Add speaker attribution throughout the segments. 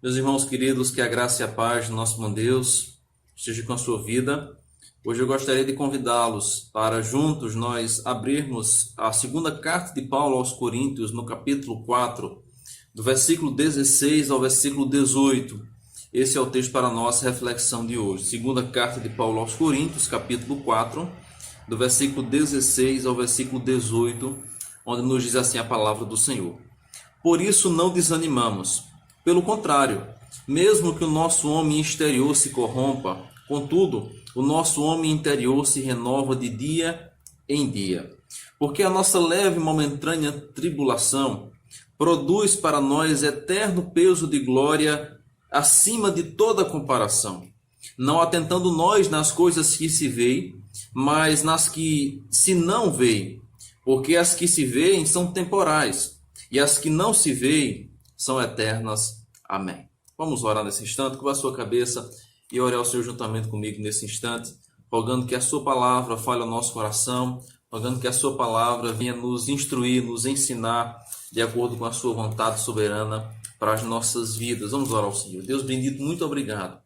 Speaker 1: Meus irmãos queridos, que a graça e a paz do nosso bom Deus esteja com a sua vida. Hoje eu gostaria de convidá-los para juntos nós abrirmos a segunda carta de Paulo aos Coríntios, no capítulo 4, do versículo 16 ao versículo 18. Esse é o texto para a nossa reflexão de hoje. Segunda carta de Paulo aos Coríntios, capítulo 4, do versículo 16 ao versículo 18, onde nos diz assim a palavra do Senhor. Por isso não desanimamos. Pelo contrário, mesmo que o nosso homem exterior se corrompa, contudo, o nosso homem interior se renova de dia em dia. Porque a nossa leve e momentânea tribulação produz para nós eterno peso de glória acima de toda comparação, não atentando nós nas coisas que se veem, mas nas que se não veem, porque as que se veem são temporais, e as que não se veem são eternas. Amém. Vamos orar nesse instante, curva a sua cabeça e orar ao Senhor juntamente comigo nesse instante, rogando que a sua palavra fale ao nosso coração, rogando que a sua palavra venha nos instruir, nos ensinar de acordo com a sua vontade soberana para as nossas vidas. Vamos orar ao Senhor. Deus bendito, muito obrigado.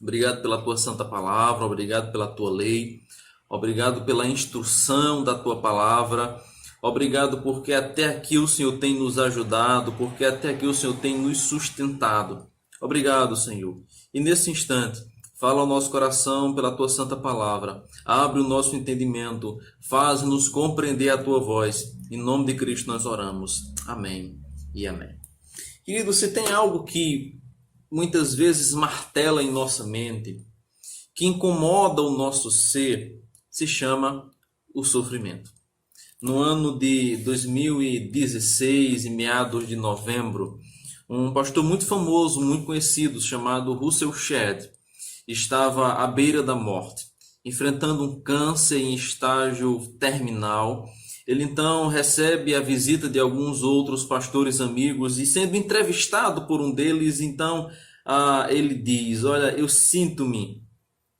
Speaker 1: Obrigado pela tua santa palavra, obrigado pela tua lei, obrigado pela instrução da tua palavra. Obrigado porque até aqui o Senhor tem nos ajudado, porque até aqui o Senhor tem nos sustentado. Obrigado, Senhor. E nesse instante, fala ao nosso coração pela tua santa palavra. Abre o nosso entendimento, faz-nos compreender a tua voz. Em nome de Cristo nós oramos. Amém e amém. Querido, se tem algo que muitas vezes martela em nossa mente, que incomoda o nosso ser, se chama o sofrimento. No ano de 2016, em meados de novembro, um pastor muito famoso, muito conhecido, chamado Russell Shedd, estava à beira da morte, enfrentando um câncer em estágio terminal. Ele então recebe a visita de alguns outros pastores amigos e, sendo entrevistado por um deles, então ele diz: olha, eu sinto-me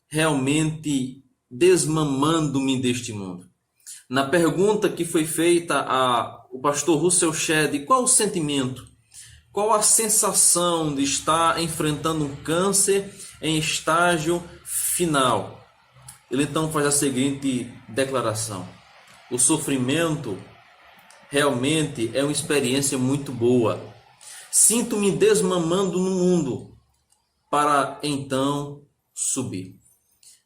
Speaker 1: realmente desmamando-me deste mundo. Na pergunta que foi feita ao pastor Russell Shedd, qual o sentimento, qual a sensação de estar enfrentando um câncer em estágio final? Ele então faz a seguinte declaração: o sofrimento realmente é uma experiência muito boa. Sinto-me desmamando no mundo para então subir.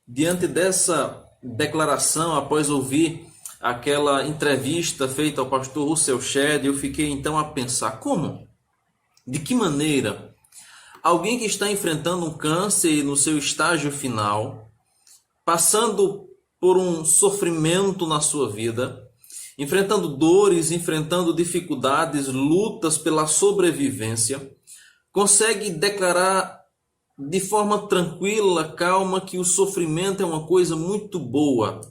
Speaker 1: Diante dessa declaração, após ouvir aquela entrevista feita ao pastor Russell Shedd, eu fiquei então a pensar: como? De que maneira alguém que está enfrentando um câncer no seu estágio final, passando por um sofrimento na sua vida, enfrentando dores, enfrentando dificuldades, lutas pela sobrevivência, consegue declarar de forma tranquila, calma, que o sofrimento é uma coisa muito boa?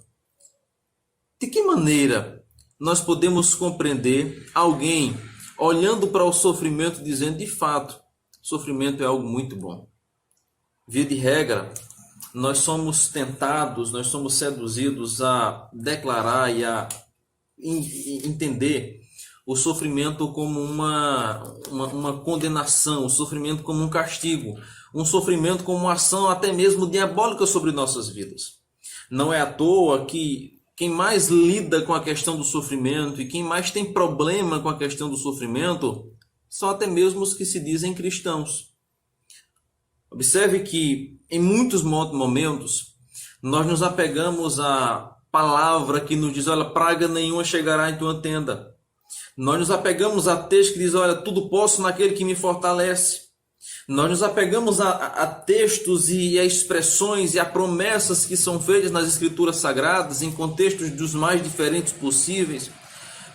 Speaker 1: De que maneira nós podemos compreender alguém olhando para o sofrimento dizendo: de fato, sofrimento é algo muito bom? Via de regra, nós somos tentados, nós somos seduzidos a declarar e a entender o sofrimento como uma condenação, o sofrimento como um castigo, um sofrimento como uma ação até mesmo diabólica sobre nossas vidas. Não é à toa que quem mais lida com a questão do sofrimento e quem mais tem problema com a questão do sofrimento são até mesmo os que se dizem cristãos. Observe que em muitos momentos nós nos apegamos à palavra que nos diz: olha, praga nenhuma chegará em tua tenda. Nós nos apegamos a texto que diz: olha, tudo posso naquele que me fortalece. Nós nos apegamos a textos e a expressões e a promessas que são feitas nas Escrituras Sagradas, em contextos dos mais diferentes possíveis,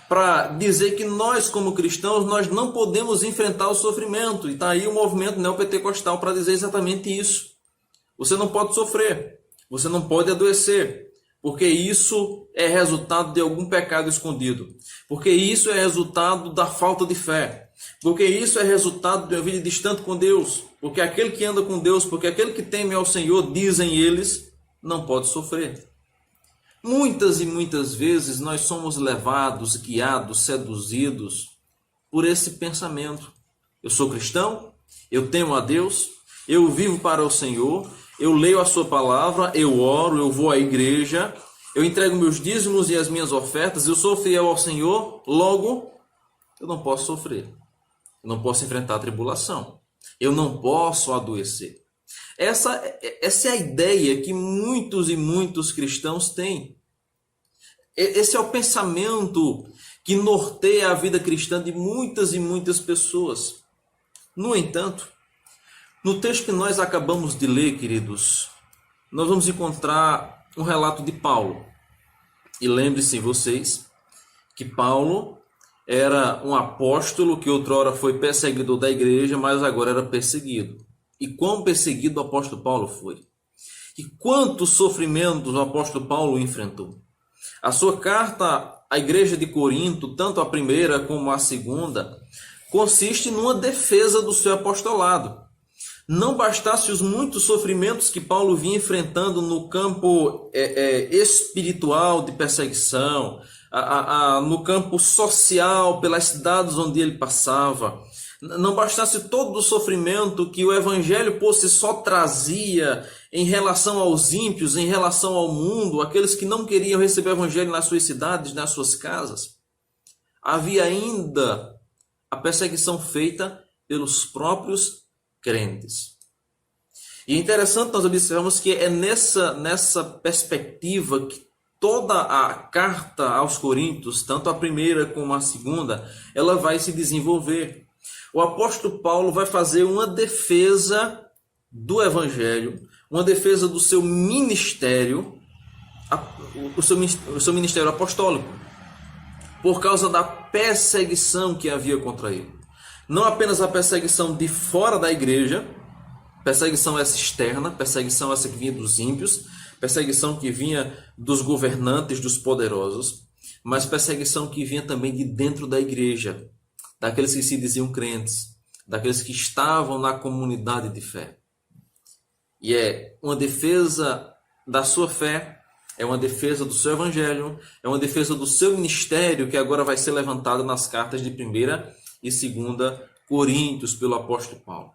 Speaker 1: para dizer que nós, como cristãos, nós não podemos enfrentar o sofrimento. E está aí o movimento neopentecostal para dizer exatamente isso. Você não pode sofrer, você não pode adoecer, porque isso é resultado de algum pecado escondido, porque isso é resultado da falta de fé, porque isso é resultado de uma vida distante com Deus, porque aquele que anda com Deus, porque aquele que teme ao Senhor, dizem eles, não pode sofrer. Muitas e muitas vezes nós somos levados, guiados, seduzidos por esse pensamento. Eu sou cristão, Eu temo a Deus, eu vivo para o Senhor, eu leio a sua palavra, eu oro, eu vou à igreja, eu entrego meus dízimos e as minhas ofertas, eu sou fiel ao Senhor, logo eu não posso sofrer, eu não posso enfrentar a tribulação, eu não posso adoecer. Essa é a ideia que muitos e muitos cristãos têm. Esse é o pensamento que norteia a vida cristã de muitas e muitas pessoas. No entanto, no texto que nós acabamos de ler, queridos, nós vamos encontrar um relato de Paulo. E lembre-se vocês que Paulo era um apóstolo que outrora foi perseguidor da igreja, mas agora era perseguido. E quão perseguido o apóstolo Paulo foi. E quantos sofrimentos o apóstolo Paulo enfrentou. A sua carta à igreja de Corinto, tanto a primeira como a segunda, consiste numa defesa do seu apostolado. Não bastasse os muitos sofrimentos que Paulo vinha enfrentando no campo espiritual de perseguição, no campo social, pelas cidades onde ele passava, não bastasse todo o sofrimento que o evangelho por si só trazia em relação aos ímpios, em relação ao mundo, aqueles que não queriam receber o evangelho nas suas cidades, nas suas casas, havia ainda a perseguição feita pelos próprios crentes. E é interessante nós observarmos que é nessa perspectiva que toda a carta aos Coríntios, tanto a primeira como a segunda, ela vai se desenvolver. O apóstolo Paulo vai fazer uma defesa do evangelho, uma defesa do seu ministério, o seu ministério apostólico, por causa da perseguição que havia contra ele. Não apenas a perseguição de fora da igreja, perseguição essa externa, perseguição essa que vinha dos ímpios, perseguição que vinha dos governantes, dos poderosos, mas perseguição que vinha também de dentro da igreja, daqueles que se diziam crentes, daqueles que estavam na comunidade de fé. E é uma defesa da sua fé, é uma defesa do seu evangelho, é uma defesa do seu ministério que agora vai ser levantado nas cartas de 1ª e 2ª Coríntios pelo apóstolo Paulo.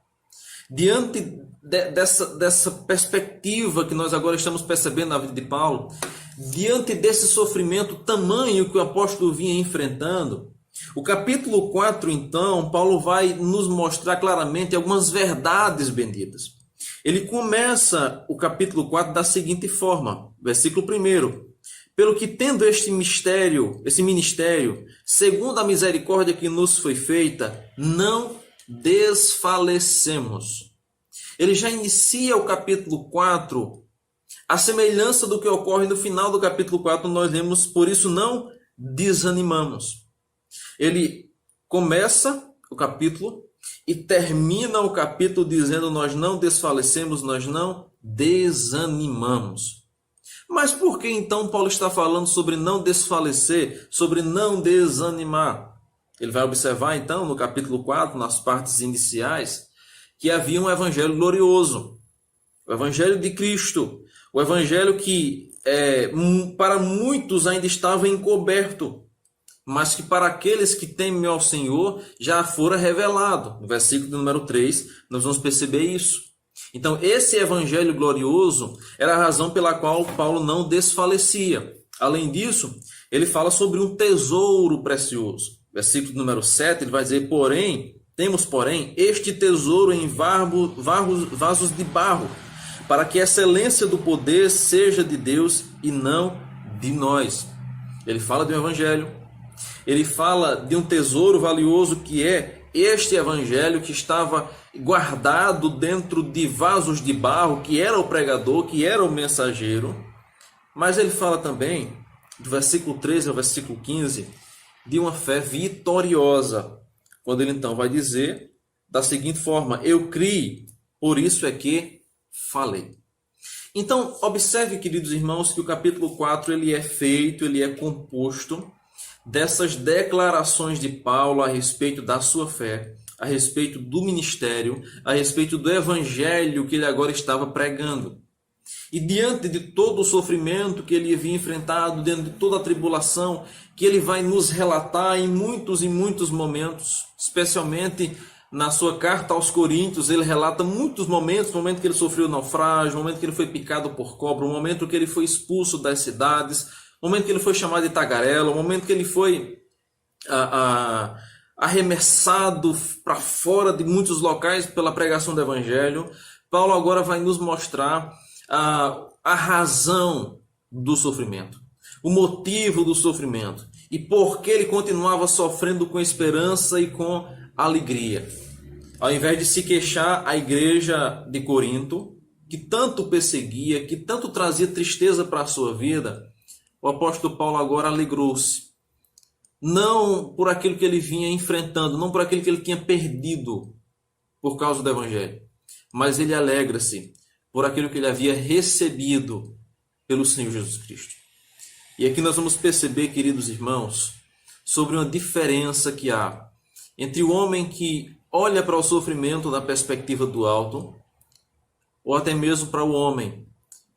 Speaker 1: Diante dessa perspectiva que nós agora estamos percebendo na vida de Paulo, diante desse sofrimento tamanho que o apóstolo vinha enfrentando, o capítulo 4, então, Paulo vai nos mostrar claramente algumas verdades benditas. Ele começa o capítulo 4 da seguinte forma, versículo 1. Pelo que tendo esse ministério, segundo a misericórdia que nos foi feita, não desfalecemos. Ele já inicia o capítulo 4, a semelhança do que ocorre no final do capítulo 4, nós lemos, por isso não desanimamos. Ele começa o capítulo e termina o capítulo dizendo, nós não desfalecemos, nós não desanimamos. Mas por que então Paulo está falando sobre não desfalecer, sobre não desanimar? Ele vai observar então no capítulo 4, nas partes iniciais, que havia um evangelho glorioso, o evangelho de Cristo, o evangelho que para muitos ainda estava encoberto, mas que para aqueles que temem ao Senhor já fora revelado. No versículo número 3, nós vamos perceber isso. Então, esse evangelho glorioso era a razão pela qual Paulo não desfalecia. Além disso, ele fala sobre um tesouro precioso. Versículo número 7, ele vai dizer, temos, este tesouro em vasos de barro, para que a excelência do poder seja de Deus e não de nós. Ele fala de um evangelho, ele fala de um tesouro valioso que é este evangelho que estava guardado dentro de vasos de barro, que era o pregador, que era o mensageiro. Mas ele fala também, do versículo 13 ao versículo 15, de uma fé vitoriosa, quando ele então vai dizer da seguinte forma, eu criei, por isso é que falei. Então, observe, queridos irmãos, que o capítulo 4 ele é composto dessas declarações de Paulo a respeito da sua fé, a respeito do ministério, a respeito do evangelho que ele agora estava pregando. E diante de todo o sofrimento que ele havia enfrentado, diante de toda a tribulação que ele vai nos relatar em muitos e muitos momentos, especialmente na sua carta aos Coríntios, ele relata muitos momentos, o momento que ele sofreu naufrágio, o momento que ele foi picado por cobra, o momento que ele foi expulso das cidades, o momento que ele foi chamado de tagarela, o momento que ele foi arremessado para fora de muitos locais pela pregação do Evangelho. Paulo agora vai nos mostrar a razão do sofrimento, o motivo do sofrimento e por que ele continuava sofrendo com esperança e com alegria. Ao invés de se queixar, a igreja de Corinto, que tanto perseguia, que tanto trazia tristeza para a sua vida, o apóstolo Paulo agora alegrou-se. Não por aquilo que ele vinha enfrentando, não por aquilo que ele tinha perdido por causa do Evangelho, mas ele alegra-se por aquilo que ele havia recebido pelo Senhor Jesus Cristo. E aqui nós vamos perceber, queridos irmãos, sobre uma diferença que há entre o homem que olha para o sofrimento da perspectiva do alto, ou até mesmo para o homem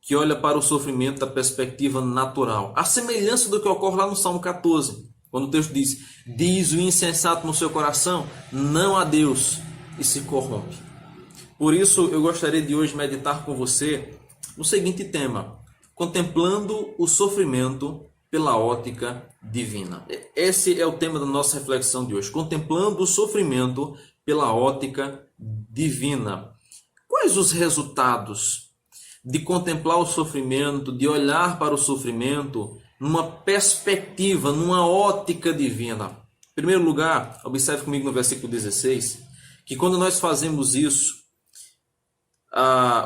Speaker 1: que olha para o sofrimento da perspectiva natural. A semelhança do que ocorre lá no Salmo 14, quando o texto diz o insensato no seu coração, não há Deus, e se corrompe. Por isso eu gostaria de hoje meditar com você o seguinte tema: contemplando o sofrimento pela ótica divina. Esse é o tema da nossa reflexão de hoje, contemplando o sofrimento pela ótica divina. Quais os resultados de contemplar o sofrimento, de olhar para o sofrimento numa perspectiva, numa ótica divina? Em primeiro lugar, observe comigo no versículo 16, que quando nós fazemos isso,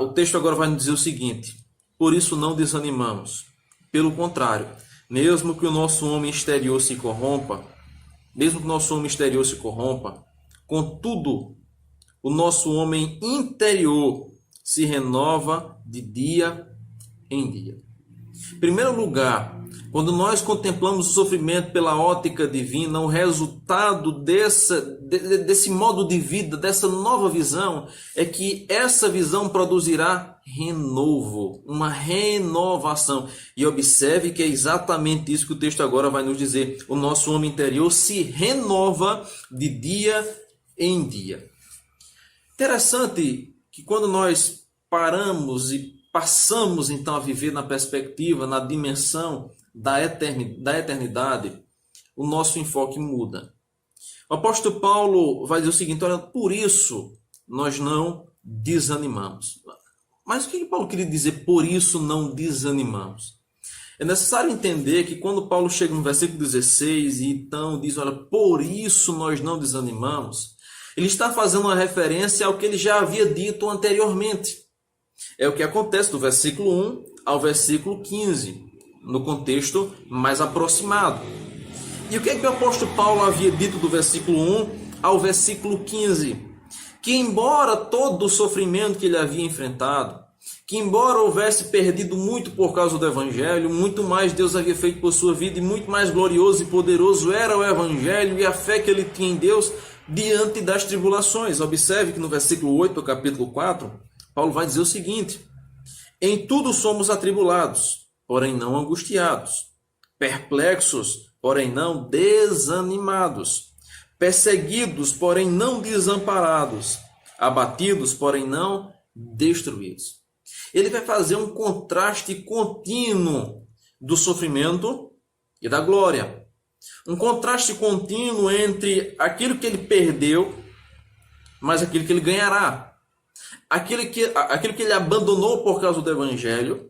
Speaker 1: o texto agora vai nos dizer o seguinte: por isso não desanimamos. Pelo contrário, mesmo que o nosso homem exterior se corrompa, contudo, o nosso homem interior se renova de dia em dia. Em primeiro lugar, quando nós contemplamos o sofrimento pela ótica divina, o resultado desse modo de vida, dessa nova visão, é que essa visão produzirá renovo, uma renovação. E observe que é exatamente isso que o texto agora vai nos dizer. O nosso homem interior se renova de dia em dia. Interessante que quando nós paramos e passamos então a viver na perspectiva, na dimensão da eternidade, o nosso enfoque muda. O apóstolo Paulo vai dizer o seguinte: olha, por isso nós não desanimamos. Mas o que Paulo queria dizer, por isso não desanimamos? É necessário entender que quando Paulo chega no versículo 16 e então diz, olha, por isso nós não desanimamos, ele está fazendo uma referência ao que ele já havia dito anteriormente. É o que acontece do versículo 1 ao versículo 15, no contexto mais aproximado. E o que é que o apóstolo Paulo havia dito do versículo 1 ao versículo 15? Que embora todo o sofrimento que ele havia enfrentado, que embora houvesse perdido muito por causa do Evangelho, muito mais Deus havia feito por sua vida e muito mais glorioso e poderoso era o Evangelho e a fé que ele tinha em Deus diante das tribulações. Observe que no versículo 8 do capítulo 4, Paulo vai dizer o seguinte: em tudo somos atribulados, porém não angustiados, perplexos, porém não desanimados, perseguidos, porém não desamparados, abatidos, porém não destruídos. Ele vai fazer um contraste contínuo do sofrimento e da glória. Um contraste contínuo entre aquilo que ele perdeu, mas aquilo que ele ganhará. Aquilo que ele abandonou por causa do Evangelho,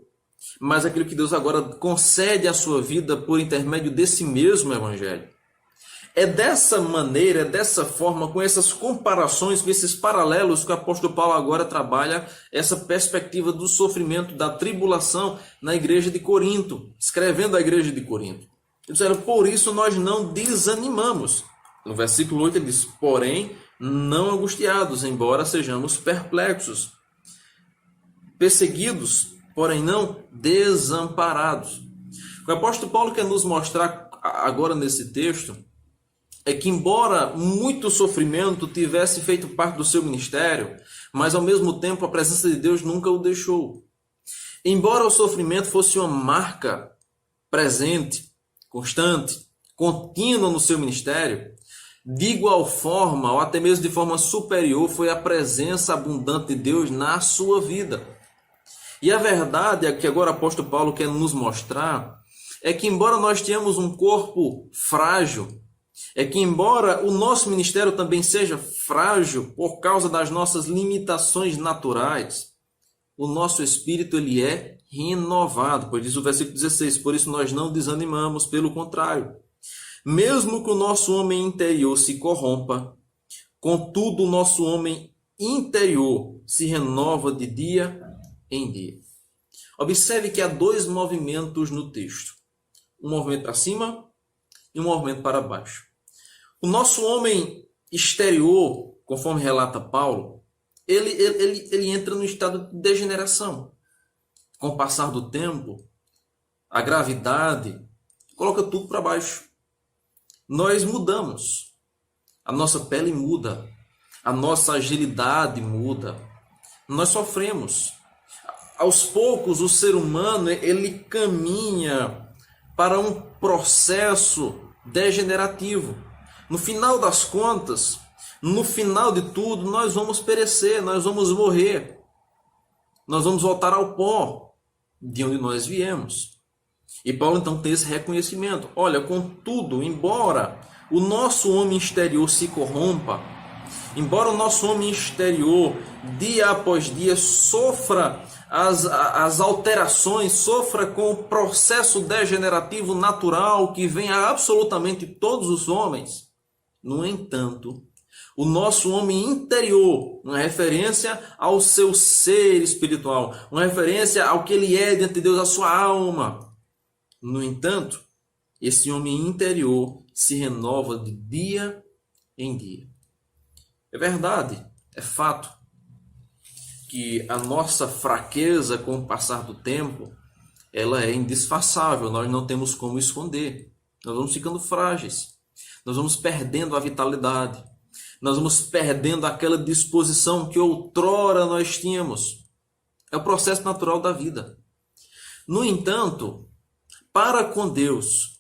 Speaker 1: mas aquilo que Deus agora concede à sua vida por intermédio desse mesmo Evangelho. É dessa maneira, é dessa forma, com essas comparações, com esses paralelos que o apóstolo Paulo agora trabalha essa perspectiva do sofrimento, da tribulação na igreja de Corinto, escrevendo à igreja de Corinto. Ele diz, por isso nós não desanimamos. No versículo 8 ele diz, porém, não angustiados, embora sejamos perplexos, perseguidos, porém não desamparados. O que o apóstolo Paulo quer nos mostrar agora nesse texto é que, embora muito sofrimento tivesse feito parte do seu ministério, mas ao mesmo tempo a presença de Deus nunca o deixou. Embora o sofrimento fosse uma marca presente, constante, contínua no seu ministério, De igual forma, ou até mesmo de forma superior, foi a presença abundante de Deus na sua vida. E a verdade é que agora o apóstolo Paulo quer nos mostrar é que, embora nós tenhamos um corpo frágil, é que embora o nosso ministério também seja frágil por causa das nossas limitações naturais, o nosso espírito ele é renovado, pois diz o versículo 16, por isso nós não desanimamos, pelo contrário. Mesmo que o nosso homem interior se corrompa, contudo o nosso homem interior se renova de dia em dia. Observe que há dois movimentos no texto. Um movimento para cima e um movimento para baixo. O nosso homem exterior, conforme relata Paulo, ele entra no estado de degeneração. Com o passar do tempo, a gravidade coloca tudo para baixo. Nós mudamos. A nossa pele muda. A nossa agilidade muda. Nós sofremos. Aos poucos, o ser humano ele caminha para um processo degenerativo. No final das contas, no final de tudo, nós vamos perecer, nós vamos morrer. Nós vamos voltar ao pó de onde nós viemos. E Paulo então tem esse reconhecimento. Olha, contudo, embora o nosso homem exterior se corrompa, embora o nosso homem exterior, dia após dia, sofra as alterações, sofra com o processo degenerativo natural que vem a absolutamente todos os homens, no entanto, o nosso homem interior, uma referência ao seu ser espiritual, uma referência ao que ele é diante de Deus, a sua alma. No entanto, esse homem interior se renova de dia em dia. É verdade, é fato, que a nossa fraqueza com o passar do tempo, ela é indisfarçável, nós não temos como esconder. Nós vamos ficando frágeis, nós vamos perdendo a vitalidade, nós vamos perdendo aquela disposição que outrora nós tínhamos. É o processo natural da vida. No entanto, para com Deus,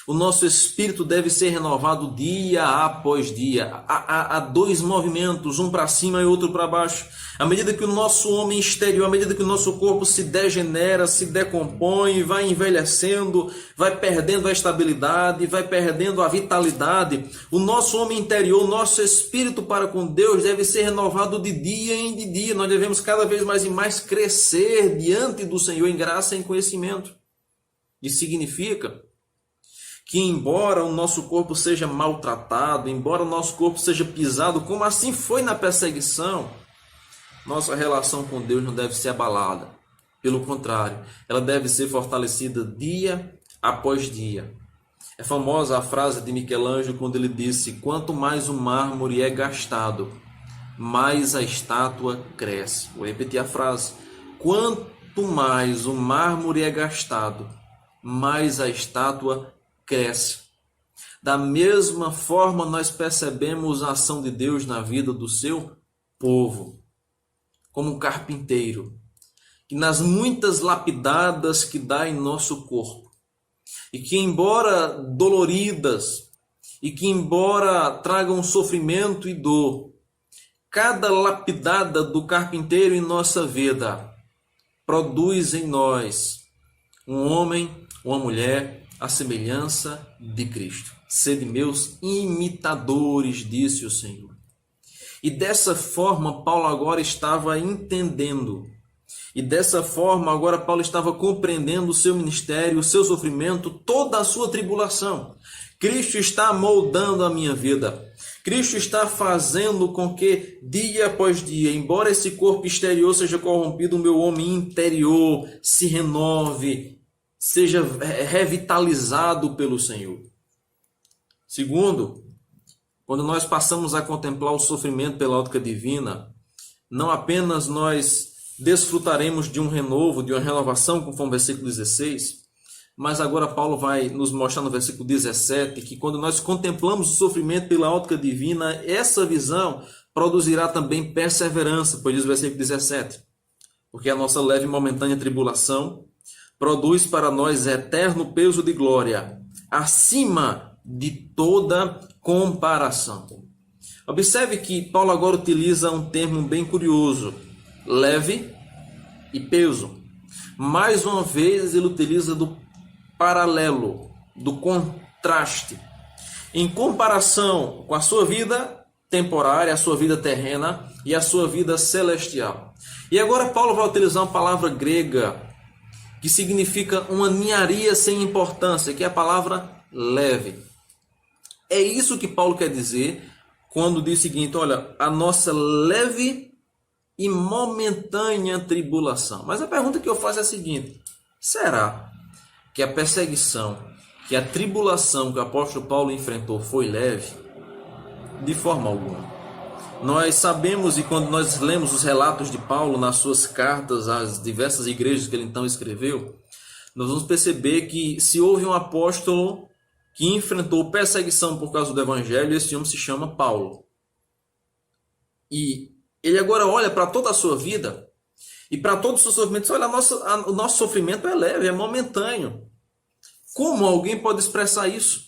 Speaker 1: o nosso espírito deve ser renovado dia após dia. Há dois movimentos, um para cima e outro para baixo. À medida que o nosso homem exterior, à medida que o nosso corpo se degenera, se decompõe, vai envelhecendo, vai perdendo a estabilidade, vai perdendo a vitalidade, o nosso homem interior, o nosso espírito para com Deus deve ser renovado de dia em dia. Nós devemos cada vez mais e mais crescer diante do Senhor em graça e em conhecimento. Isso significa que embora o nosso corpo seja maltratado, embora o nosso corpo seja pisado, como assim foi na perseguição, nossa relação com Deus não deve ser abalada. Pelo contrário, ela deve ser fortalecida dia após dia. É famosa a frase de Michelangelo quando ele disse: quanto mais o mármore é gastado, mais a estátua cresce. Vou repetir a frase. Quanto mais o mármore é gastado, mais a estátua cresce. Da mesma forma, nós percebemos a ação de Deus na vida do seu povo, como um carpinteiro, que nas muitas lapidadas que dá em nosso corpo, e que embora doloridas, e que embora tragam sofrimento e dor, cada lapidada do carpinteiro em nossa vida produz em nós um homem, uma mulher, a semelhança de Cristo. Sede meus imitadores, disse o Senhor. E dessa forma Paulo agora estava entendendo. E dessa forma agora Paulo estava compreendendo o seu ministério, o seu sofrimento, toda a sua tribulação. Cristo está moldando a minha vida. Cristo está fazendo com que dia após dia, embora esse corpo exterior seja corrompido, o meu homem interior se renove, seja revitalizado pelo Senhor. Segundo, quando nós passamos a contemplar o sofrimento pela ótica divina, não apenas nós desfrutaremos de um renovo, de uma renovação, conforme o versículo 16, mas agora Paulo vai nos mostrar no versículo 17 que quando nós contemplamos o sofrimento pela ótica divina, essa visão produzirá também perseverança, pois diz o versículo 17, porque a nossa leve e momentânea tribulação produz para nós eterno peso de glória, acima de toda comparação. Observe que Paulo agora utiliza um termo bem curioso, leve e peso. Mais uma vez ele utiliza do paralelo, do contraste. Em comparação com a sua vida temporária, a sua vida terrena e a sua vida celestial. E agora Paulo vai utilizar uma palavra grega que significa uma ninharia sem importância, que é a palavra leve. É isso que Paulo quer dizer quando diz o seguinte, olha, a nossa leve e momentânea tribulação. Mas a pergunta que eu faço é a seguinte, será que a perseguição, que a tribulação que o apóstolo Paulo enfrentou foi leve? De forma alguma. Nós sabemos, e quando nós lemos os relatos de Paulo nas suas cartas às diversas igrejas que ele então escreveu, nós vamos perceber que se houve um apóstolo que enfrentou perseguição por causa do evangelho, esse homem se chama Paulo. E ele agora olha para toda a sua vida e para todos os seus sofrimentos, olha, o nosso sofrimento é leve, é momentâneo. Como alguém pode expressar isso?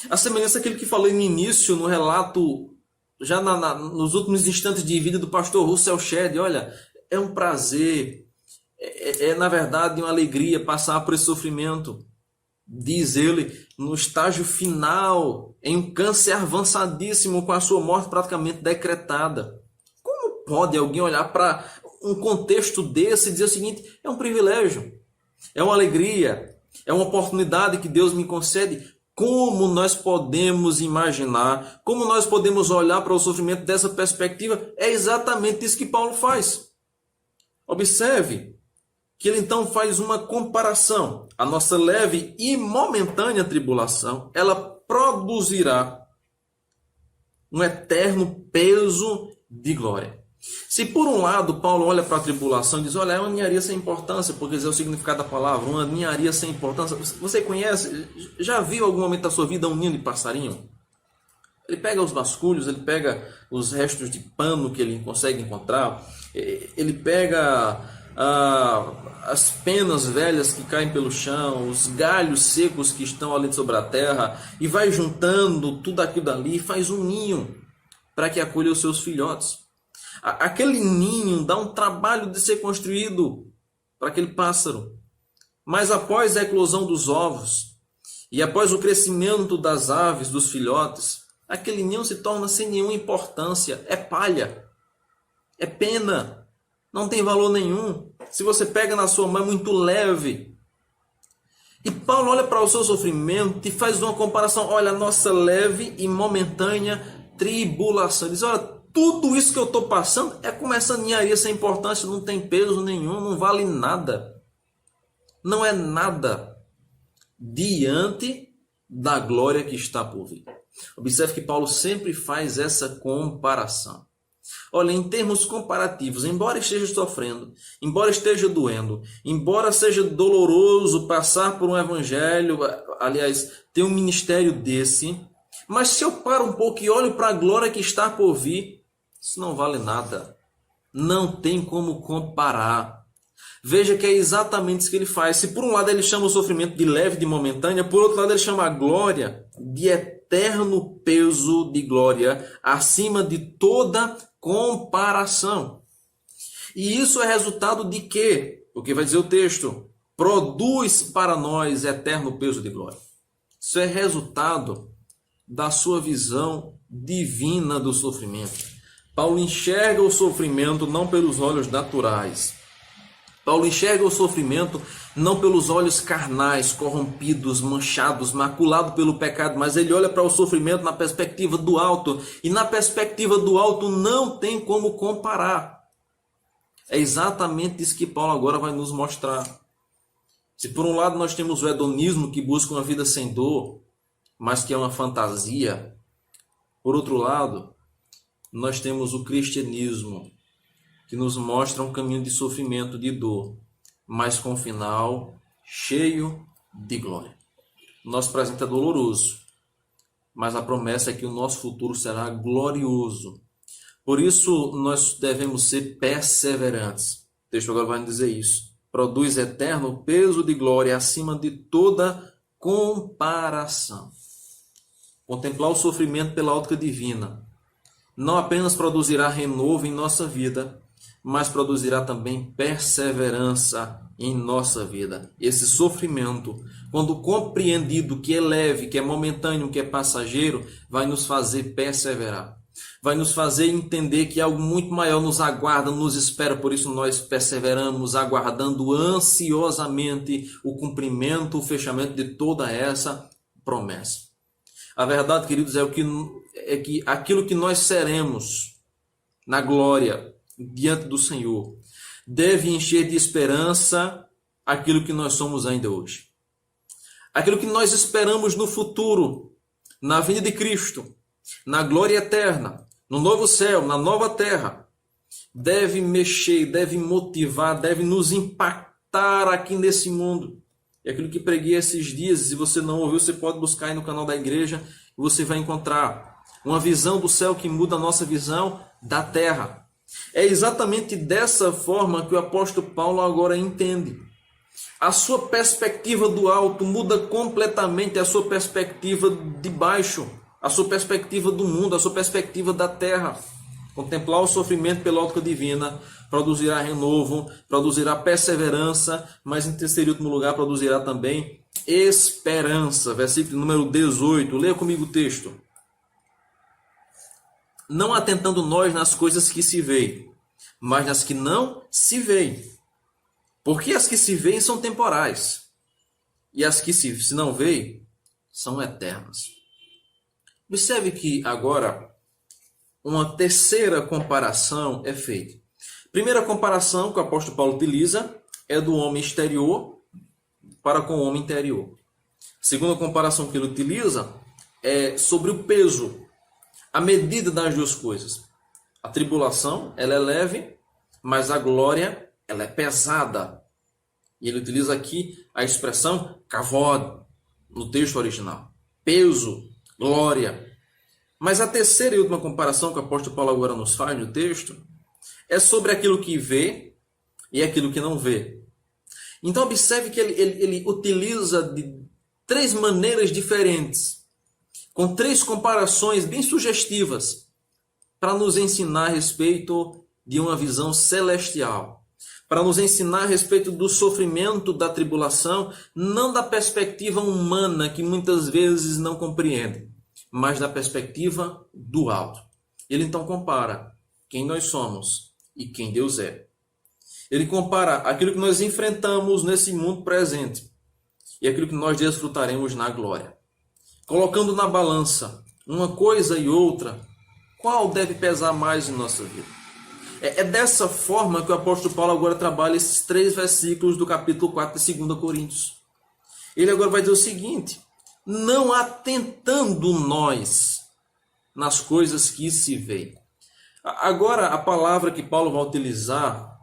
Speaker 1: A semelhança daquilo que falei no início, no relato, já nos últimos instantes de vida do pastor Russell Shedd, olha, é um prazer, na verdade uma alegria passar por esse sofrimento. Diz ele, no estágio final, em um câncer avançadíssimo, com a sua morte praticamente decretada. Como pode alguém olhar para um contexto desse e dizer o seguinte, é um privilégio, é uma alegria, é uma oportunidade que Deus me concede? Como nós podemos imaginar, como nós podemos olhar para o sofrimento dessa perspectiva? É exatamente isso que Paulo faz. Observe que ele então faz uma comparação. A nossa leve e momentânea tribulação, ela produzirá um eterno peso de glória. Se por um lado Paulo olha para a tribulação e diz, olha, é uma ninharia sem importância, porque esse é o significado da palavra, uma ninharia sem importância. Você conhece, já viu algum momento da sua vida um ninho de passarinho? Ele pega os vasculhos, ele pega os restos de pano que ele consegue encontrar, ele pega as penas velhas que caem pelo chão, os galhos secos que estão ali sobre a terra, e vai juntando tudo aquilo dali e faz um ninho para que acolha os seus filhotes. Aquele ninho dá um trabalho de ser construído para aquele pássaro. Mas após a eclosão dos ovos e após o crescimento das aves, dos filhotes, aquele ninho se torna sem nenhuma importância. É palha, é pena, não tem valor nenhum. Se você pega na sua mão é muito leve. E Paulo olha para o seu sofrimento e faz uma comparação. Olha, a nossa leve e momentânea tribulação. Ele diz, olha, tudo isso que eu estou passando é como essa ninharia sem importância, não tem peso nenhum, não vale nada. Não é nada diante da glória que está por vir. Observe que Paulo sempre faz essa comparação. Olha, em termos comparativos, embora esteja sofrendo, embora esteja doendo, embora seja doloroso passar por um evangelho, aliás, ter um ministério desse, mas se eu paro um pouco e olho para a glória que está por vir, isso não vale nada. Não tem como comparar. Veja que é exatamente isso que ele faz. Se por um lado ele chama o sofrimento de leve, de momentânea, por outro lado ele chama a glória de eterno peso de glória, acima de toda comparação. E isso é resultado de quê? O que vai dizer o texto? Produz para nós eterno peso de glória. Isso é resultado da sua visão divina do sofrimento. Paulo enxerga o sofrimento não pelos olhos naturais. Paulo enxerga o sofrimento não pelos olhos carnais, corrompidos, manchados, maculados pelo pecado, mas ele olha para o sofrimento na perspectiva do alto. E na perspectiva do alto não tem como comparar. É exatamente isso que Paulo agora vai nos mostrar. Se por um lado nós temos o hedonismo que busca uma vida sem dor, mas que é uma fantasia, por outro lado, nós temos o cristianismo, que nos mostra um caminho de sofrimento, de dor, mas com um final cheio de glória. O nosso presente é doloroso, mas a promessa é que o nosso futuro será glorioso. Por isso, nós devemos ser perseverantes. O texto agora vai nos dizer isso. Produz eterno peso de glória acima de toda comparação. Contemplar o sofrimento pela ótica divina não apenas produzirá renovo em nossa vida, mas produzirá também perseverança em nossa vida. Esse sofrimento, quando compreendido que é leve, que é momentâneo, que é passageiro, vai nos fazer perseverar. Vai nos fazer entender que algo muito maior nos aguarda, nos espera, por isso nós perseveramos, aguardando ansiosamente o cumprimento, o fechamento de toda essa promessa. A verdade, queridos, é que aquilo que nós seremos na glória diante do Senhor deve encher de esperança aquilo que nós somos ainda hoje. Aquilo que nós esperamos no futuro, na vinda de Cristo, na glória eterna, no novo céu, na nova terra, deve mexer, deve motivar, deve nos impactar aqui nesse mundo. É aquilo que preguei esses dias. Se você não ouviu, você pode buscar aí no canal da igreja e você vai encontrar uma visão do céu que muda a nossa visão da terra. É exatamente dessa forma que o apóstolo Paulo agora entende. A sua perspectiva do alto muda completamente a sua perspectiva de baixo, a sua perspectiva do mundo, a sua perspectiva da terra. Contemplar o sofrimento pela ótica divina produzirá renovo, produzirá perseverança, mas em terceiro e último lugar produzirá também esperança. Versículo número 18. Leia comigo o texto. Não atentando nós nas coisas que se veem, mas nas que não se veem. Porque as que se veem são temporais, e as que se não veem são eternas. Observe que agora uma terceira comparação é feita. Primeira comparação que o apóstolo Paulo utiliza é do homem exterior para com o homem interior. Segunda comparação que ele utiliza é sobre o peso, a medida das duas coisas. A tribulação, ela é leve, mas a glória, ela é pesada. E ele utiliza aqui a expressão kavod, no texto original. Peso, glória. Mas a terceira e última comparação que o apóstolo Paulo agora nos faz no texto é sobre aquilo que vê e aquilo que não vê. Então observe que ele utiliza de três maneiras diferentes, com três comparações bem sugestivas, para nos ensinar a respeito de uma visão celestial, para nos ensinar a respeito do sofrimento, da tribulação, não da perspectiva humana, que muitas vezes não compreende, mas da perspectiva do alto. Ele então compara quem nós somos e quem Deus é. Ele compara aquilo que nós enfrentamos nesse mundo presente e aquilo que nós desfrutaremos na glória. Colocando na balança uma coisa e outra, qual deve pesar mais em nossa vida? É dessa forma que o apóstolo Paulo agora trabalha esses 3 versículos do capítulo 4 de 2 Coríntios. Ele agora vai dizer o seguinte: não atentando nós nas coisas que se veem. Agora, a palavra que Paulo vai utilizar,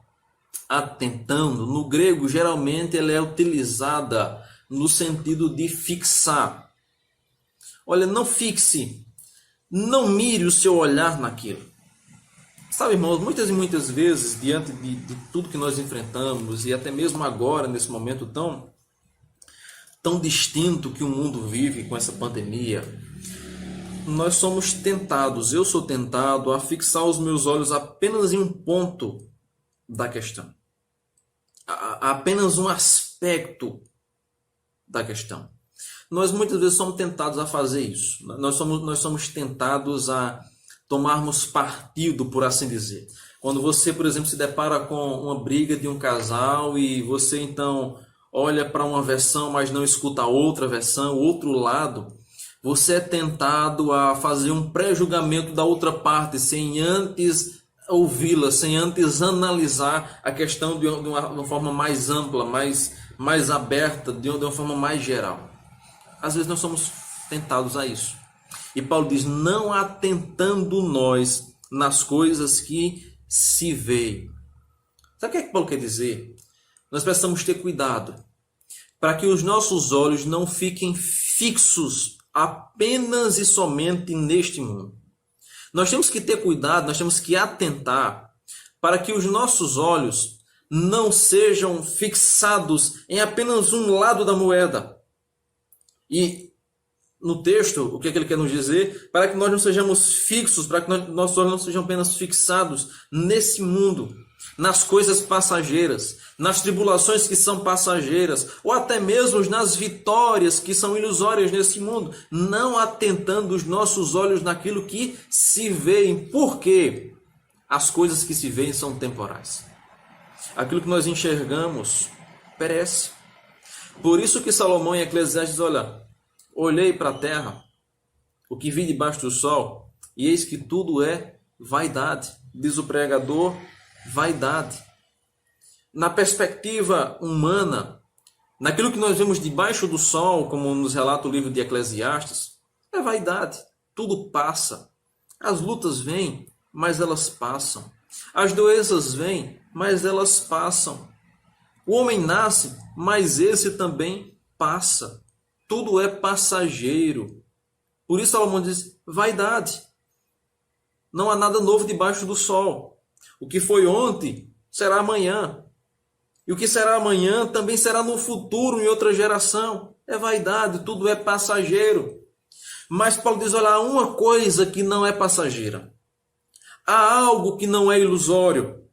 Speaker 1: atentando, no grego, geralmente ela é utilizada no sentido de fixar. Olha, não fixe, não mire o seu olhar naquilo. Sabe, irmãos, muitas e muitas vezes, diante de tudo que nós enfrentamos, e até mesmo agora, nesse momento tão distinto que o mundo vive com essa pandemia, nós somos tentados, eu sou tentado a fixar os meus olhos apenas em um ponto da questão, apenas um aspecto da questão. Nós muitas vezes somos tentados a fazer isso, nós somos tentados a tomarmos partido, por assim dizer. Quando você, por exemplo, se depara com uma briga de um casal e você então olha para uma versão, mas não escuta a outra versão, o outro lado, você é tentado a fazer um pré-julgamento da outra parte, sem antes ouvi-la, sem antes analisar a questão de uma forma mais ampla, mais aberta, de uma forma mais geral. Às vezes nós somos tentados a isso. E Paulo diz, não atentando nós nas coisas que se veem. Sabe o que Paulo quer dizer? Nós precisamos ter cuidado para que os nossos olhos não fiquem fixos apenas e somente neste mundo. Nós temos que ter cuidado, nós temos que atentar para que os nossos olhos não sejam fixados em apenas um lado da moeda. E no texto, o que é que ele quer nos dizer? Para que nós não sejamos fixos, para que nossos olhos não sejam apenas fixados nesse mundo, nas coisas passageiras, nas tribulações que são passageiras, ou até mesmo nas vitórias que são ilusórias nesse mundo, não atentando os nossos olhos naquilo que se vê, porque as coisas que se veem são temporais. Aquilo que nós enxergamos perece. Por isso que Salomão em Eclesiastes diz, olha, olhei para a terra, o que vi debaixo do sol, e eis que tudo é vaidade. Diz o pregador, vaidade. Na perspectiva humana, naquilo que nós vemos debaixo do sol, como nos relata o livro de Eclesiastes, é vaidade. Tudo passa. As lutas vêm, mas elas passam. As doenças vêm, mas elas passam. O homem nasce, mas esse também passa. Tudo é passageiro. Por isso Salomão diz, vaidade. Não há nada novo debaixo do sol. O que foi ontem será amanhã. E o que será amanhã também será no futuro, em outra geração. É vaidade, tudo é passageiro. Mas Paulo diz, olha, há uma coisa que não é passageira. Há algo que não é ilusório.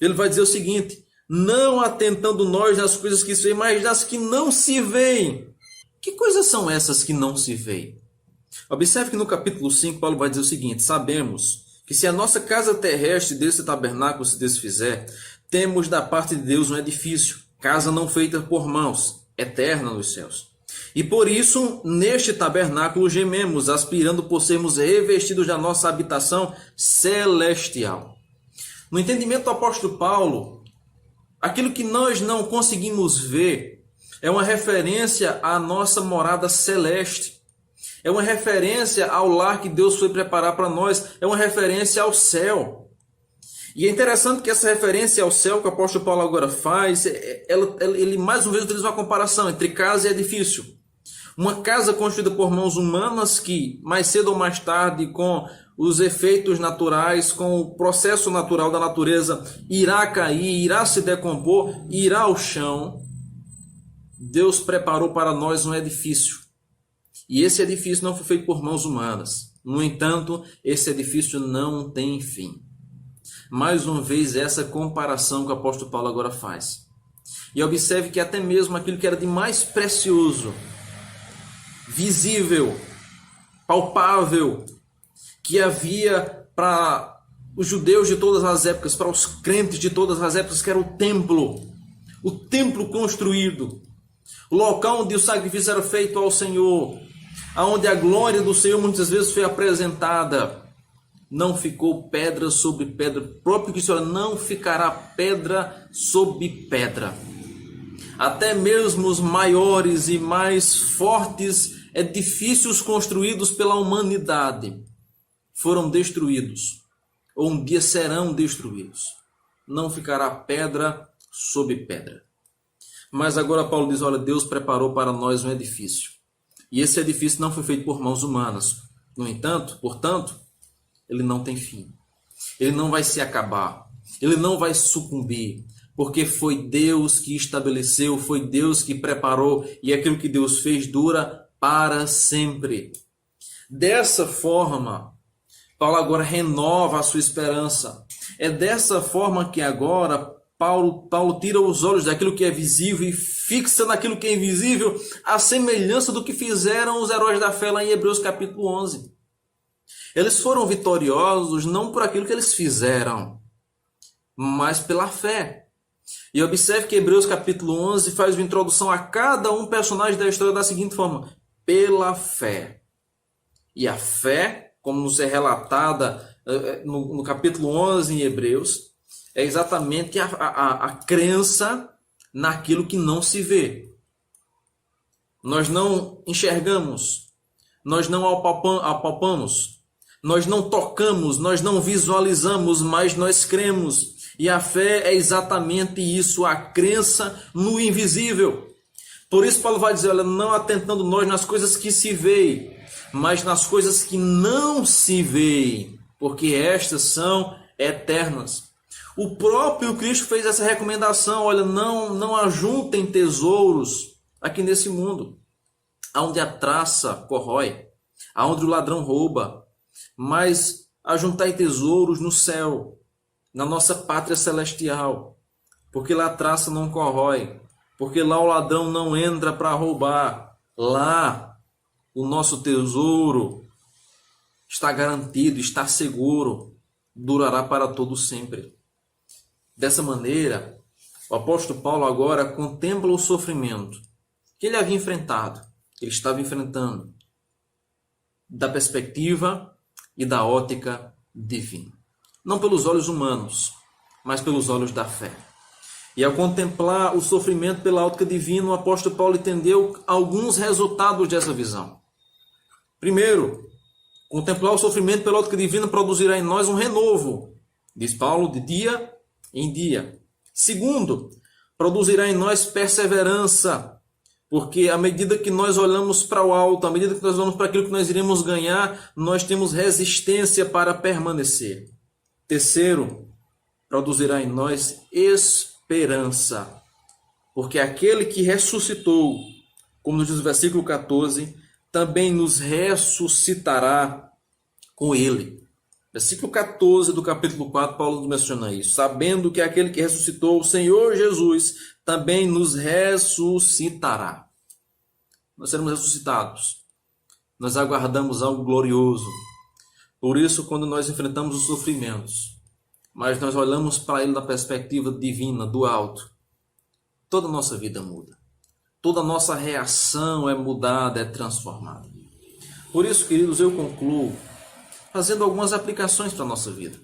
Speaker 1: Ele vai dizer o seguinte, não atentando nós nas coisas que se veem, mas nas que não se veem. Que coisas são essas que não se veem? Observe que no capítulo 5, Paulo vai dizer o seguinte, sabemos que se a nossa casa terrestre desse tabernáculo se desfizer, temos da parte de Deus um edifício, casa não feita por mãos, eterna nos céus. E por isso, neste tabernáculo gememos, aspirando por sermos revestidos da nossa habitação celestial. No entendimento do apóstolo Paulo, aquilo que nós não conseguimos ver é uma referência à nossa morada celeste. É uma referência ao lar que Deus foi preparar para nós. É uma referência ao céu. E é interessante que essa referência ao céu que o apóstolo Paulo agora faz, ele mais uma vez utiliza uma comparação entre casa e edifício. Uma casa construída por mãos humanas que, mais cedo ou mais tarde, com os efeitos naturais, com o processo natural da natureza, irá cair, irá se decompor, irá ao chão. Deus preparou para nós um edifício. E esse edifício não foi feito por mãos humanas. No entanto, esse edifício não tem fim. Mais uma vez, essa comparação que o apóstolo Paulo agora faz. E observe que até mesmo aquilo que era de mais precioso, visível, palpável, que havia para os judeus de todas as épocas, para os crentes de todas as épocas, que era o templo construído, o local onde o sacrifício era feito ao Senhor, aonde a glória do Senhor muitas vezes foi apresentada, não ficou pedra sobre pedra, próprio que o Senhor não ficará pedra sobre pedra. Até mesmo os maiores e mais fortes edifícios construídos pela humanidade foram destruídos, ou um dia serão destruídos. Não ficará pedra sobre pedra. Mas agora Paulo diz, olha, Deus preparou para nós um edifício. E esse edifício não foi feito por mãos humanas. No entanto, portanto, ele não tem fim. Ele não vai se acabar. Ele não vai sucumbir. Porque foi Deus que estabeleceu, foi Deus que preparou. E aquilo que Deus fez dura para sempre. Dessa forma, Paulo agora renova a sua esperança. É dessa forma que agora Paulo tira os olhos daquilo que é visível e fixa naquilo que é invisível, a semelhança do que fizeram os heróis da fé lá em Hebreus capítulo 11. Eles foram vitoriosos não por aquilo que eles fizeram, mas pela fé. E observe que Hebreus capítulo 11 faz uma introdução a cada um personagem da história da seguinte forma: pela fé. E a fé, como nos é relatada no capítulo 11 em Hebreus, é exatamente a crença naquilo que não se vê. Nós não enxergamos, nós não apalpamos, nós não tocamos, nós não visualizamos, mas nós cremos. E a fé é exatamente isso, a crença no invisível. Por isso Paulo vai dizer, olha, não atentando nós nas coisas que se veem, mas nas coisas que não se veem, porque estas são eternas. O próprio Cristo fez essa recomendação, olha, não ajuntem tesouros aqui nesse mundo, aonde a traça corrói, aonde o ladrão rouba, mas ajuntai tesouros no céu, na nossa pátria celestial, porque lá a traça não corrói, porque lá o ladrão não entra para roubar. Lá o nosso tesouro está garantido, está seguro, durará para todo sempre. Dessa maneira, o apóstolo Paulo agora contempla o sofrimento que ele havia enfrentado, que ele estava enfrentando, da perspectiva e da ótica divina. Não pelos olhos humanos, mas pelos olhos da fé. E ao contemplar o sofrimento pela ótica divina, o apóstolo Paulo entendeu alguns resultados dessa visão. Primeiro, contemplar o sofrimento pela ótica divina produzirá em nós um renovo, diz Paulo, de dia em dia. Segundo, produzirá em nós perseverança, porque à medida que nós olhamos para o alto, à medida que nós olhamos para aquilo que nós iremos ganhar, nós temos resistência para permanecer. Terceiro, produzirá em nós esperança, porque aquele que ressuscitou, como nos diz o versículo 14, também nos ressuscitará com ele. Versículo 14 do capítulo 4, Paulo menciona isso. Sabendo que aquele que ressuscitou, o Senhor Jesus, também nos ressuscitará. Nós seremos ressuscitados. Nós aguardamos algo glorioso. Por isso, quando nós enfrentamos os sofrimentos, mas nós olhamos para ele da perspectiva divina, do alto, toda a nossa vida muda. Toda a nossa reação é mudada, é transformada. Por isso, queridos, eu concluo fazendo algumas aplicações para a nossa vida.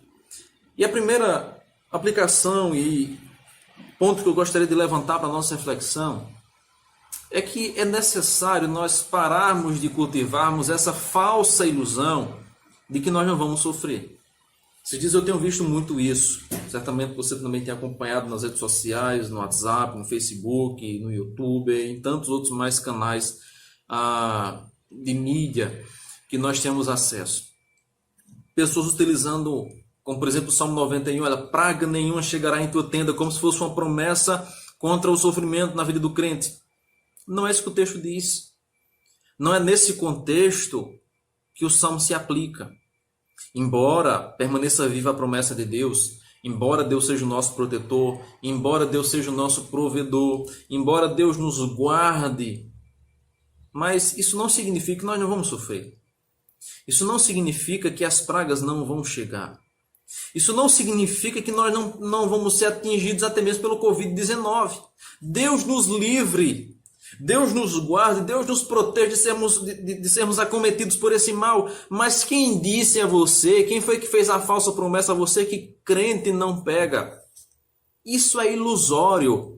Speaker 1: E a primeira aplicação e ponto que eu gostaria de levantar para a nossa reflexão é que é necessário nós pararmos de cultivarmos essa falsa ilusão de que nós não vamos sofrer. Se diz, eu tenho visto muito isso. Certamente você também tem acompanhado nas redes sociais, no WhatsApp, no Facebook, no YouTube, em tantos outros mais canais de mídia que nós temos acesso. Pessoas utilizando, como por exemplo o Salmo 91, olha, praga nenhuma chegará em tua tenda, como se fosse uma promessa contra o sofrimento na vida do crente. Não é isso que o texto diz. Não é nesse contexto que o Salmo se aplica. Embora permaneça viva a promessa de Deus, embora Deus seja o nosso protetor, embora Deus seja o nosso provedor, embora Deus nos guarde, mas isso não significa que nós não vamos sofrer. Isso não significa que as pragas não vão chegar. Isso não significa que nós não vamos ser atingidos até mesmo pelo Covid-19. Deus nos livre, Deus nos guarde, Deus nos protege de sermos acometidos por esse mal. Mas quem disse a você, quem foi que fez a falsa promessa a você que crente não pega? Isso é ilusório.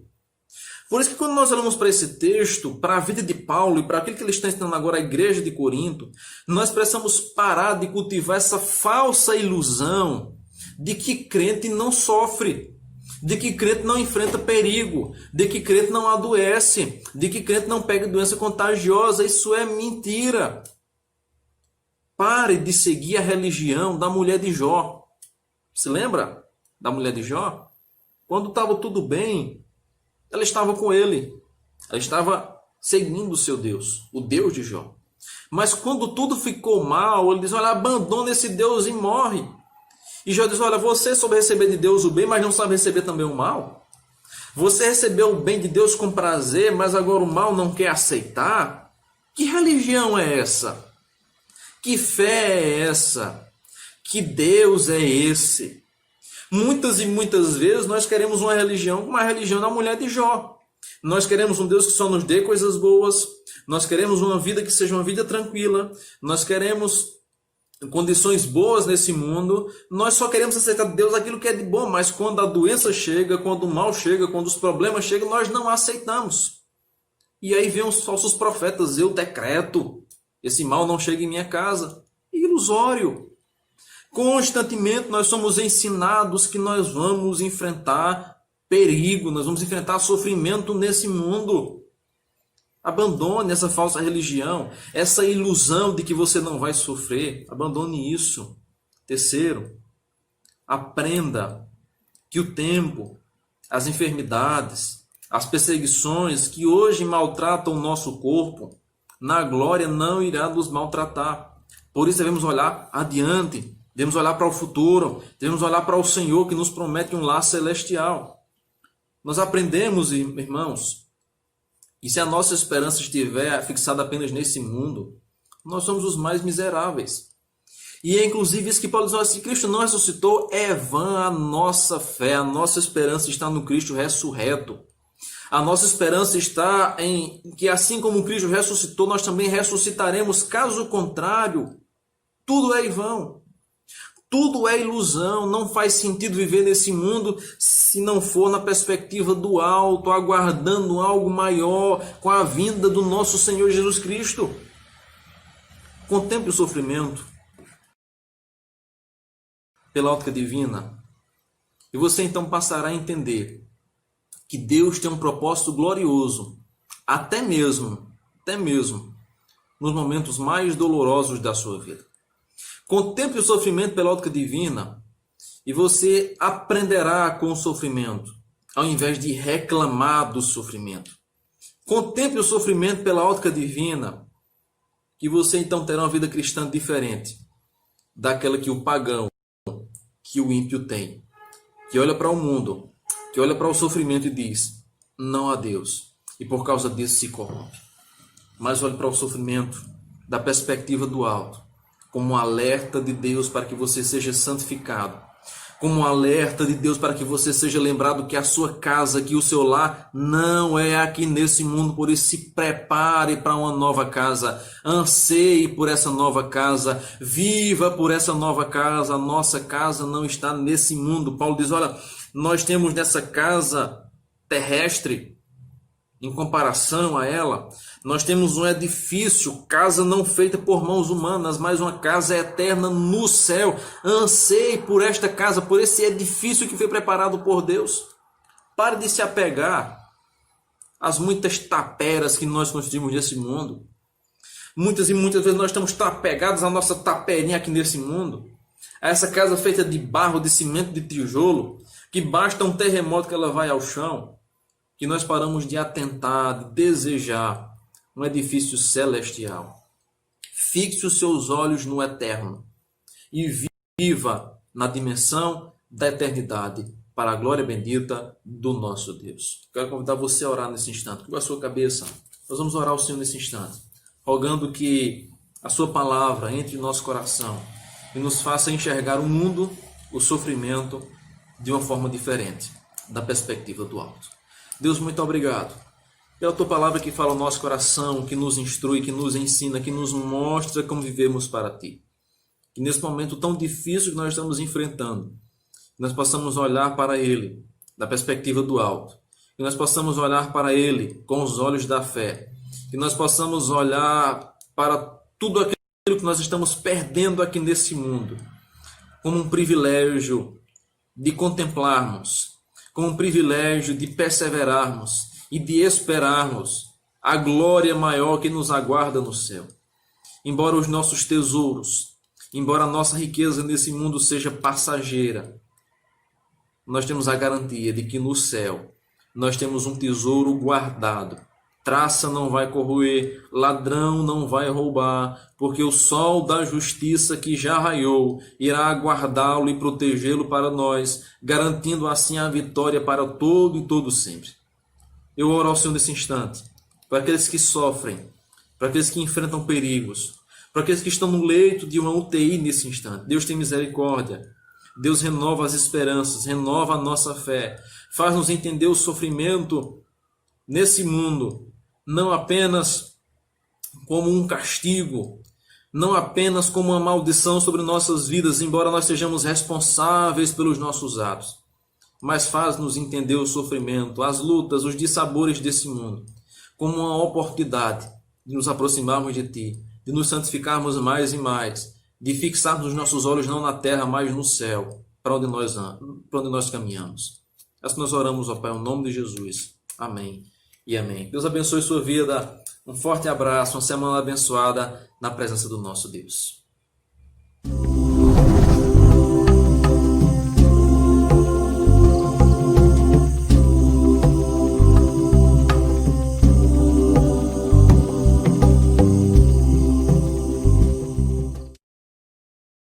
Speaker 1: Por isso que quando nós olhamos para esse texto, para a vida de Paulo e para aquilo que ele está ensinando agora à igreja de Corinto, nós precisamos parar de cultivar essa falsa ilusão de que crente não sofre, de que crente não enfrenta perigo, de que crente não adoece, de que crente não pega doença contagiosa. Isso é mentira. Pare de seguir a religião da mulher de Jó. Se lembra da mulher de Jó? Quando estava tudo bem, ela estava com ele. Ela estava seguindo o seu Deus, o Deus de Jó. Mas quando tudo ficou mal, ele diz, olha, abandona esse Deus e morre. E Jó diz, olha, você soube receber de Deus o bem, mas não sabe receber também o mal? Você recebeu o bem de Deus com prazer, mas agora o mal não quer aceitar? Que religião é essa? Que fé é essa? Que Deus é esse? Muitas e muitas vezes nós queremos uma religião como a religião da mulher de Jó. Nós queremos um Deus que só nos dê coisas boas. Nós queremos uma vida que seja uma vida tranquila. Nós queremos condições boas nesse mundo. Nós só queremos aceitar de Deus aquilo que é de bom. Mas quando a doença chega, quando o mal chega, quando os problemas chegam, nós não aceitamos. E aí vem os falsos profetas. Eu decreto, esse mal não chega em minha casa. Ilusório. Constantemente nós somos ensinados que nós vamos enfrentar perigo, nós vamos enfrentar sofrimento nesse mundo. Abandone essa falsa religião, essa ilusão de que você não vai sofrer. Abandone isso. Terceiro, aprenda que o tempo, as enfermidades, as perseguições que hoje maltratam o nosso corpo, na glória não irá nos maltratar. Por isso devemos olhar adiante, devemos olhar para o futuro, devemos olhar para o Senhor que nos promete um lar celestial. Nós aprendemos, irmãos, que se a nossa esperança estiver fixada apenas nesse mundo, nós somos os mais miseráveis. E é inclusive isso que Paulo diz: se Cristo não ressuscitou, é vã a nossa fé, a nossa esperança está no Cristo ressurreto. A nossa esperança está em que assim como Cristo ressuscitou, nós também ressuscitaremos. Caso contrário, tudo é em vão. Tudo é ilusão. Não faz sentido viver nesse mundo se não for na perspectiva do alto, aguardando algo maior com a vinda do nosso Senhor Jesus Cristo. Contemple o sofrimento pela ótica divina e você então passará a entender que Deus tem um propósito glorioso, até mesmo nos momentos mais dolorosos da sua vida. Contemple o sofrimento pela ótica divina e você aprenderá com o sofrimento, ao invés de reclamar do sofrimento. Contemple o sofrimento pela ótica divina, que você então terá uma vida cristã diferente daquela que o pagão, que o ímpio tem, que olha para o mundo, que olha para o sofrimento e diz: não há Deus, e por causa disso se corrompe. Mas olhe para o sofrimento da perspectiva do alto, como um alerta de Deus para que você seja santificado, como um alerta de Deus para que você seja lembrado que a sua casa, que o seu lar não é aqui nesse mundo. Por isso se prepare para uma nova casa, anseie por essa nova casa, viva por essa nova casa. A nossa casa não está nesse mundo. Paulo diz: olha, nós temos nessa casa terrestre, em comparação a ela, nós temos um edifício, casa não feita por mãos humanas, mas uma casa eterna no céu. Anseie por esta casa, por esse edifício que foi preparado por Deus. Pare de se apegar às muitas taperas que nós construímos nesse mundo. Muitas e muitas vezes nós estamos apegados à nossa taperinha aqui nesse mundo, a essa casa feita de barro, de cimento, de tijolo, que basta um terremoto que ela vai ao chão, que nós paramos de atentar, de desejar um edifício celestial. Fixe os seus olhos no eterno e viva na dimensão da eternidade, para a glória bendita do nosso Deus. Quero convidar você a orar nesse instante. Curva a sua cabeça. Nós vamos orar ao Senhor nesse instante, rogando que a sua palavra entre em nosso coração e nos faça enxergar o mundo, o sofrimento, de uma forma diferente, da perspectiva do alto. Deus, muito obrigado pela tua palavra que fala ao nosso coração, que nos instrui, que nos ensina, que nos mostra como vivemos para ti. Que nesse momento tão difícil que nós estamos enfrentando, nós possamos olhar para ele da perspectiva do alto, que nós possamos olhar para ele com os olhos da fé, que nós possamos olhar para tudo aquilo que nós estamos perdendo aqui nesse mundo como um privilégio de contemplarmos, como um privilégio de perseverarmos e de esperarmos a glória maior que nos aguarda no céu. Embora os nossos tesouros, embora a nossa riqueza nesse mundo seja passageira, nós temos a garantia de que no céu nós temos um tesouro guardado. Traça não vai corroer, ladrão não vai roubar, porque o sol da justiça que já raiou irá guardá-lo e protegê-lo para nós, garantindo assim a vitória para todo e todo sempre. Eu oro ao Senhor nesse instante, para aqueles que sofrem, para aqueles que enfrentam perigos, para aqueles que estão no leito de uma UTI nesse instante. Deus tem misericórdia. Deus renova as esperanças, renova a nossa fé, faz-nos entender o sofrimento nesse mundo, não apenas como um castigo, não apenas como uma maldição sobre nossas vidas, embora nós sejamos responsáveis pelos nossos atos, mas faz-nos entender o sofrimento, as lutas, os dissabores desse mundo, como uma oportunidade de nos aproximarmos de Ti, de nos santificarmos mais e mais, de fixarmos os nossos olhos não na terra, mas no céu, para onde nós caminhamos. Assim nós oramos, ó Pai, em nome de Jesus. Amém e amém. Deus abençoe sua vida. Um forte abraço, uma semana abençoada na presença do nosso Deus.